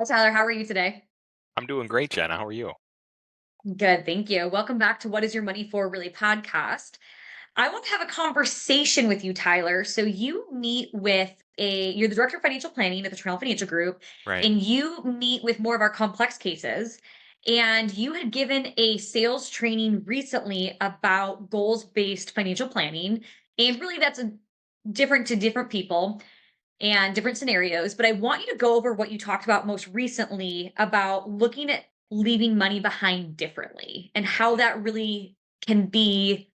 Hi, Tyler. How are you today? I'm doing great, Jenna. How are you? Good, thank you. Welcome back to What Is Your Money For Really podcast. I want to have a conversation with you, Tyler. So you're the director of financial planning at the Tranel Financial Group, Right. and you meet with more of our complex cases. And you had given a sales training recently about goals-based financial planning. And really different to different people and different scenarios, but I want you to go over what you talked about most recently about looking at leaving money behind differently and how that really can be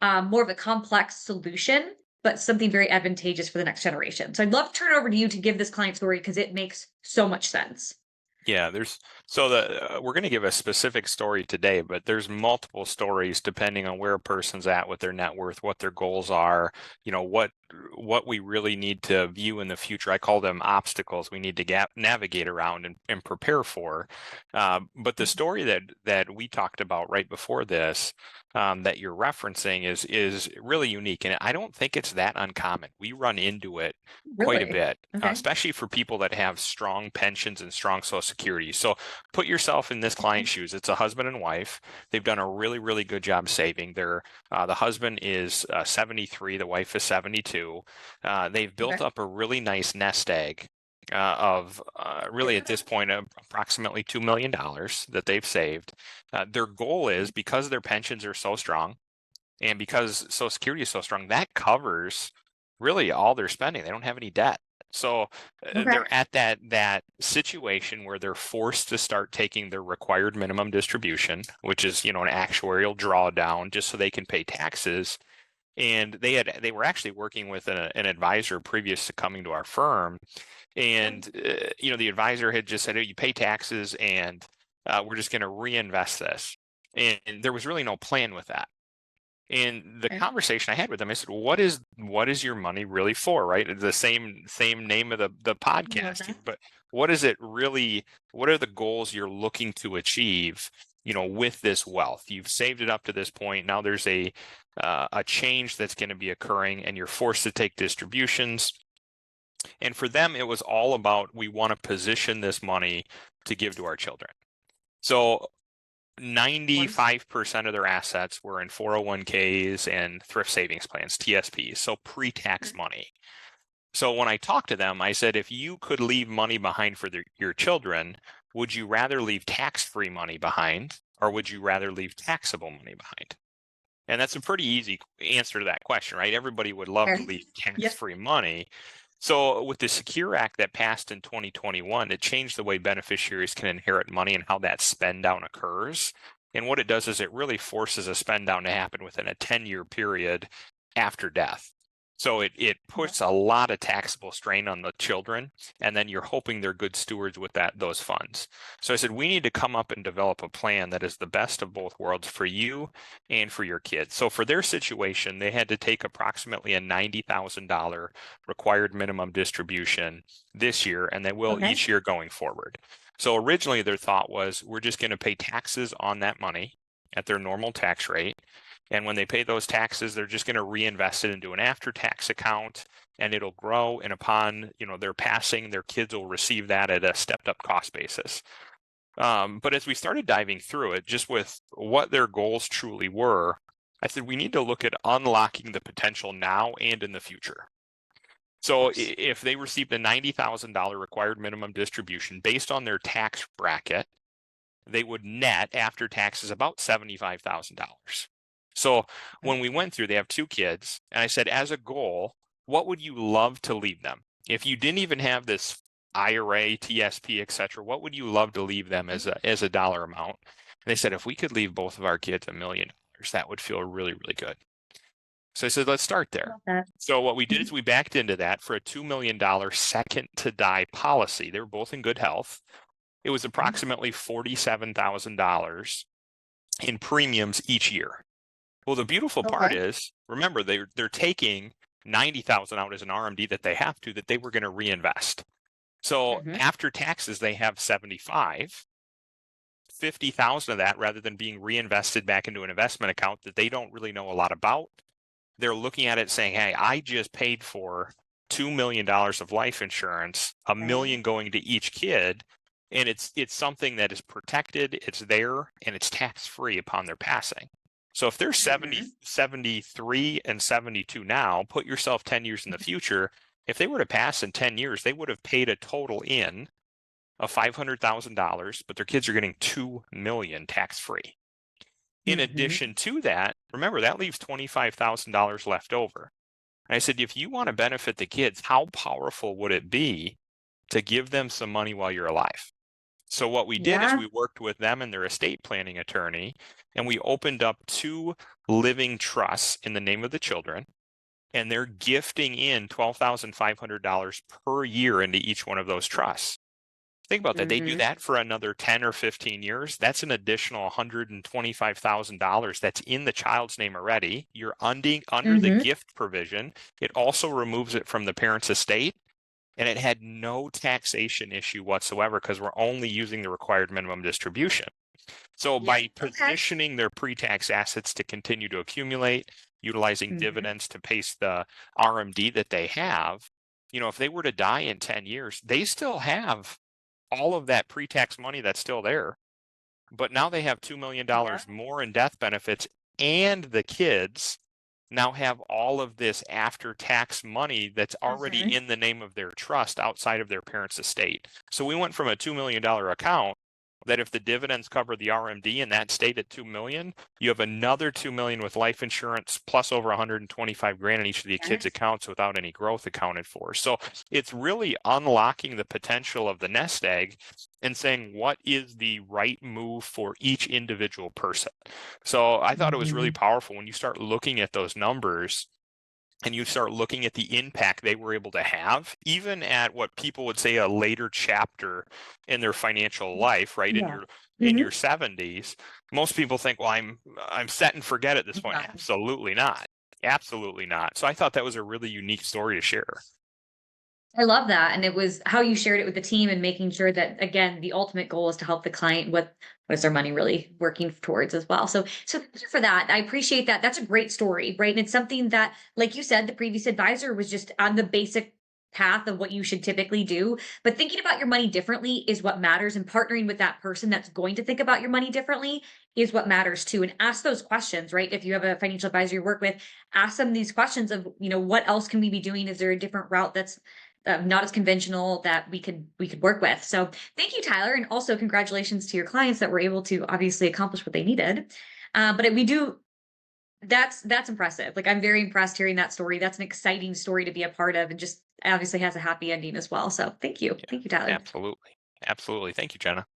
more of a complex solution, but something very advantageous for the next generation. So I'd love to turn it over to you to give this client story because it makes so much sense. Yeah, we're going to give a specific story today, but there's multiple stories depending on where a person's at with their net worth, what their goals are, what we really need to view in the future. I call them obstacles we need to navigate around and prepare for. But the story that we talked about right before this, that you're referencing is really unique, and I don't think it's that uncommon. We run into it quite a Really? bit, Okay. especially for people that have strong pensions and strong Social Security. So put yourself in this Okay. client's shoes. It's a husband and wife. They've done a really, really good job saving. The husband is 73, the wife is 72. They've built Okay. up a really nice nest egg of really at this point approximately $2 million that they've saved. Their goal is, because their pensions are so strong and because Social Security is so strong, that covers really all their spending. They don't have any debt. So Okay. they're at that situation where they're forced to start taking their required minimum distribution, which is, an actuarial drawdown just so they can pay taxes. And they were actually working with an advisor previous to coming to our firm. And the advisor had just said, "Oh, you pay taxes and we're just going to reinvest this." And there was really no plan with that. And the Okay. conversation I had with them, I said, well, what is your money really for, right? The same name of the Love podcast, that. but what is it really, what are the goals you're looking to achieve, with this wealth? You've saved it up to this point. Now there's a change that's going to be occurring and you're forced to take distributions. And for them, it was all about, we want to position this money to give to our children. So Of course. 95% of their assets were in 401ks and thrift savings plans, TSPs, so pre-tax Okay. money. So when I talked to them, I said, if you could leave money behind for your children, would you rather leave tax-free money behind or would you rather leave taxable money behind? And that's a pretty easy answer to that question, right? Everybody would love to Fair. leave Yep. tax-free money. So with the Secure Act that passed in 2021, it changed the way beneficiaries can inherit money and how that spend down occurs. And what it does is it really forces a spend down to happen within a 10-year period after death. So it Okay. puts a lot of taxable strain on the children, and then you're hoping they're good stewards with those funds. So I said, we need to come up and develop a plan that is the best of both worlds for you and for your kids. So for their situation, they had to take approximately a $90,000 required minimum distribution this year, and they will Okay. each year going forward. So originally their thought was, we're just going to pay taxes on that money at their normal tax rate. And when they pay those taxes, they're just going to reinvest it into an after-tax account and it'll grow. And upon, their passing, their kids will receive that at a stepped up cost basis. But as we started diving through it, just with what their goals truly were, I said, we need to look at unlocking the potential now and in the future. Of So course. if they received a $90,000 required minimum distribution based on their tax bracket, they would net after taxes about $75,000. So Okay. when we went through, they have two kids, and I said, as a goal, what would you love to leave them? If you didn't even have this IRA, TSP, etc., what would you love to leave them Okay. as a dollar amount? And they said, if we could leave both of our kids $1 million, that would feel really, really good. So I said, let's start there. Love that. So what we did is Mhm. we backed into that for a $2 million second to die policy. They were both in good health. It was Okay. approximately $47,000 in premiums each year. Well, the beautiful part Okay. is, remember, they're taking 90,000 out as an RMD that they have to, that they were going to reinvest. So Hmm. after taxes, they have 75, 50,000 of that, rather than being reinvested back into an investment account that they don't really know a lot about. They're looking at it saying, hey, I just paid for $2 million of life insurance, a Right. million going to each kid. and it's something that is protected, it's there, and it's tax-free upon their passing. So if they're 70, Mhm. 73 and 72 now, put yourself 10 years in the future. If they were to pass in 10 years, they would have paid a total in of $500,000, but their kids are getting 2 million tax-free. In Mhm. addition to that, remember that leaves $25,000 left over. And I said, if you want to benefit the kids, how powerful would it be to give them some money while you're alive? So what we did is Yeah. we worked with them and their estate planning attorney, and we opened up 2 living trusts in the name of the children, and they're gifting in $12,500 per year into each one of those trusts. Think about that. They do Mhm. that for another 10 or 15 years. That's an additional $125,000 that's in the child's name already. You're under the Mhm. gift provision. It also removes it from the parent's estate, and it had no taxation issue whatsoever because we're only using the required minimum distribution. So Yep. by Okay. positioning their pre-tax assets to continue to accumulate, utilizing Mhm. dividends to pace the RMD that they have, if they were to die in 10 years, they still have all of that pre-tax money that's still there. But now they have $2 million Yeah. more in death benefits, and the kids now have all of this after tax money that's already Mhm. in the name of their trust outside of their parents' estate. So we went from a $2 million account that if the dividends cover the RMD and that stayed at 2 million, you have another 2 million with life insurance plus over 125 grand in each of the kids' Nice. accounts without any growth accounted for. So it's really unlocking the potential of the nest egg and saying what is the right move for each individual person. So I thought it was really Mhm. powerful when you start looking at those numbers and you start looking at the impact they were able to have, even at what people would say a later chapter in their financial life, right? In Yeah. your Mhm. 70s, most people think, well, I'm set and forget at this point. Yeah. Absolutely not. Absolutely not. So I thought that was a really unique story to share. I love that, and it was how you shared it with the team and making sure that, again, the ultimate goal is to help the client with what is their money really working towards as well. So thank you for that. I appreciate that. That's a great story, right? And it's something that, like you said, the previous advisor was just on the basic path of what you should typically do. But thinking about your money differently is what matters. And partnering with that person that's going to think about your money differently is what matters too. And ask those questions, right? If you have a financial advisor you work with, ask them these questions of, what else can we be doing? Is there a different route that's not as conventional that we could work with. So thank you, Tyler, and also congratulations to your clients that were able to obviously accomplish what they needed. But we do that's impressive. Like I'm very impressed hearing that story. That's an exciting story to be a part of, and just obviously has a happy ending as well. So Yeah, thank you, Tyler. absolutely. Absolutely. Thank you, Jenna.